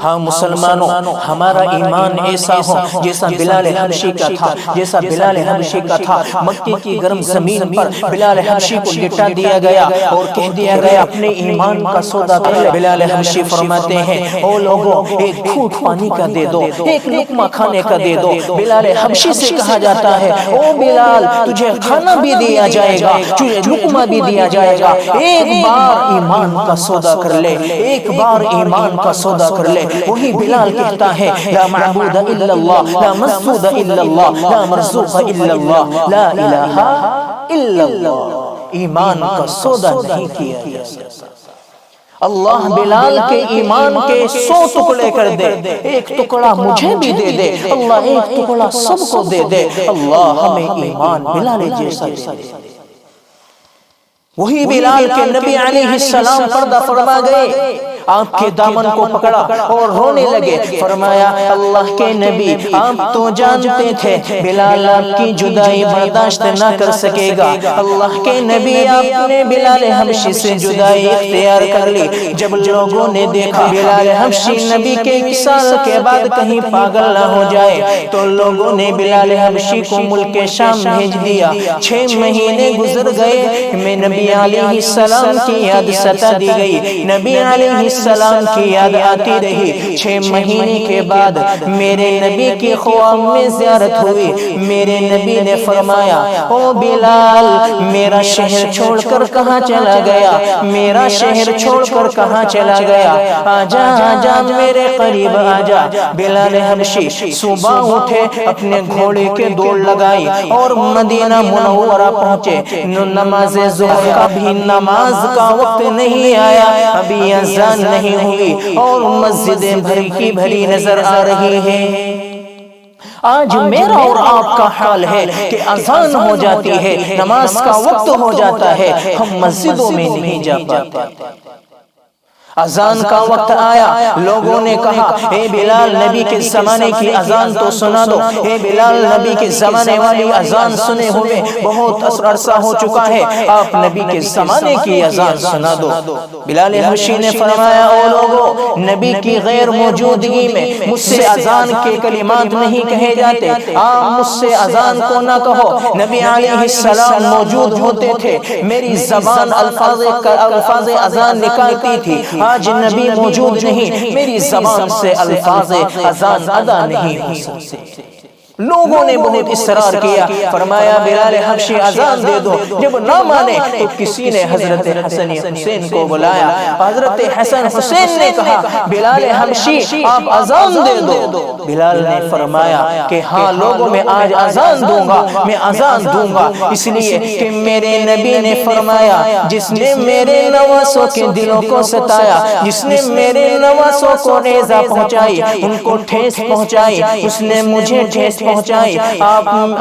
ہاں مسلمانوں، ہمارا ایمان ایسا ہو جیسا بلال حبشی کا تھا، جیسا بلال حبشی کا تھا۔ مکے کی گرم زمین پر بلال حبشی کو لٹا دیا گیا اور کہہ دیا گیا اپنے ایمان کا سودا کر لے۔ بلال حبشی فرماتے ہیں او لوگو ایک گھونٹ پانی کا دے دو، ایک لقمہ کھانے کا دے دو۔ بلال حبشی سے کہا جاتا ہے او بلال تجھے کھانا بھی دیا جائے گا، تجھے لقمہ بھی دیا جائے گا، ایک بار ایمان کا سودا کر لے، ایک بار ایمان کا سودا کر لے۔ وہی بلال کہتا ہے لا معبود الا اللہ، لا مسعود الا اللہ، لا مرزوق الا اللہ، لا الہ الا اللہ۔ ایمان کا سودا نہیں کیا جا سکتا۔ اللہ بلال کے ایمان کے 100 ٹکڑے کر دے، ایک ٹکڑا مجھے بھی دے دے، اللہ ایک ٹکڑا سب کو دے دے، اللہ ہمیں ایمان بلال جیسا دے دے۔ وہی بلال کے نبی علیہ السلام پردہ فرما گئے، آپ کے دامن کو پکڑا اور رونے لگے۔ فرمایا اللہ کے نبی آپ تو جانتے تھے بلال آپ کی جدائی برداشت نہ کر سکے گا۔ اللہ کے نبی آپ نے بلال حبشی سے جدائی اختیار کر لی۔ جب لوگوں نے دیکھا بلال حبشی نبی کے وصال کے بعد کہیں پاگل نہ ہو جائے تو لوگوں نے بلال حبشی کو ملک شام بھیج دیا۔ 6 مہینے گزر گئے، میں نبی علیہ السلام کی یاد ستا دی گئی، نبی علیہ السلام کی یاد آتی رہی۔ 6 مہینے کے بعد میرے نبی کی خواب میں زیارت ہوئی۔ میرے نبی نے فرمایا او بلال میرا شہر چھوڑ کر کہاں چلا گیا، میرا شہر چھوڑ کر کہاں چلا گیا، آجا آجا میرے قریب آجا۔ بلال حبشی صبح اٹھے، اپنے گھوڑے کے دوڑ لگائی اور مدینہ منورہ پہنچے۔ نماز ظہر کا بھی نماز کا وقت نہیں آیا، ابھی اذان نہیں ہوئی اور مسجدیں بھری کی بھری نظر آ رہی ہیں۔ آج میرا اور آپ کا حال ہے کہ اذان ہو جاتی ہے، نماز کا وقت ہو جاتا ہے، ہم مسجدوں میں نہیں جا پاتے۔ اذان کا وقت آیا، لوگوں نے کہا اے بلال نبی کے زمانے کی اذان تو سنا دو، اے بلال نبی کے زمانے والی اذان سنے ہوئے بہت عرصہ ہو چکا ہے، آپ نبی کے زمانے کی اذان سنا دو۔ بلال حبشی نے فرمایا او لوگو نبی کی غیر موجودگی میں مجھ سے اذان کے کلمات نہیں کہے جاتے، آپ مجھ سے اذان کو نہ کہو۔ نبی علیہ السلام موجود ہوتے تھے، میری زبان الفاظ اذان نکالتی تھی، آج نبی موجود نہیں، میری زبان سے الفاظ اذان ادا نہیں ہو سکتے۔ لوگوں نے بہت اصرار کیا، فرمایا بلال حبشی اذان دے دو۔ جب نہ مانے تو کسی نے حضرت حسن حسین کو بلایا، حضرت حسن حسین نے کہا بلال حبشی آپ اذان دے دو۔ بلال نے فرمایا کہ ہاں لوگوں میں آج اذان دوں گا، میں اذان دوں گا، اس لیے کہ میرے نبی نے فرمایا جس نے میرے نواسوں کے دلوں کو ستایا، جس نے میرے نواسوں کو نیزہ پہنچائی، ان کو ٹھیس پہنچائی، اس نے مجھے ٹھیس پہنچائی۔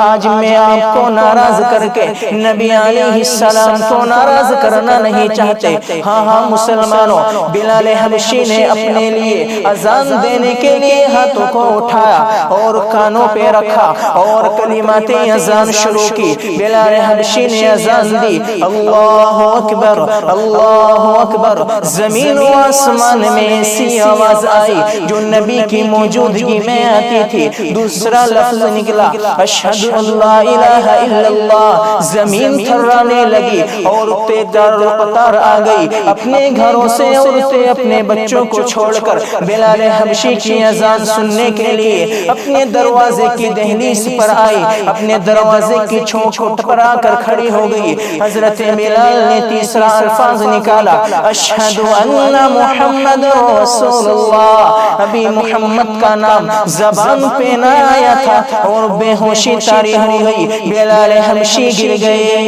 آج میں آپ کو ناراض کر کے نبی علیہ السلام کو ناراض کرنا نہیں چاہتے۔ ہاں مسلمانوں، بلال حبشی نے اپنے لیے اذان دینے کے لیے ہاتھوں کو اٹھایا اور کانوں پہ رکھا اور کلمات اذان شروع کی۔ بلال حبشی نے اذان دی، اللہ اکبر اللہ اکبر۔ زمین و آسمان میں ایسی آواز آئی جو نبی کی موجودگی میں آتی تھی۔ دوسرا لفظ نکلا اشہد ان لا الہ الا اللہ۔ زمین تھرانے لگی، عورتیں در قطار آ گئی، اپنے گھروں سے عورتیں اپنے بچوں کو چھوڑ کر بلال حبشی کی اذان سننے کے لیے اپنے دروازے کی دہلیز پر آئی، اپنے دروازے کی چھوک کو ٹپرا کر کھڑی ہو گئی۔ حضرت بلال نے تیسرا الفاظ نکالا اشہد ان محمد رسول اللہ۔ ابھی محمد کا نام زبان پہ نہ آیا تھا اور بے ہوشی طاری ہو گئی، بلال حبشی گر گئے۔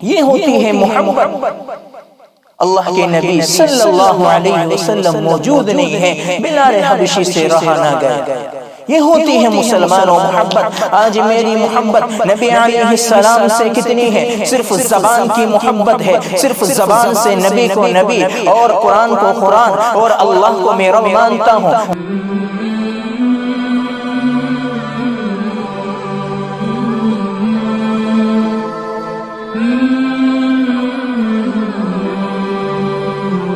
یہ ہوتی ہے محبت۔ اللہ کے نبی صلی اللہ علیہ وسلم موجود نہیں ہے، بلال حبشی سے رہا نہ گیا۔ یہ ہوتی ہے مسلمانوں محبت۔ آج میری محبت نبی علیہ السلام سے کتنی ہے؟ صرف زبان کی محبت ہے، صرف زبان سے نبی کو نبی اور قرآن کو قرآن اور اللہ کو میں رب مانتا ہوں۔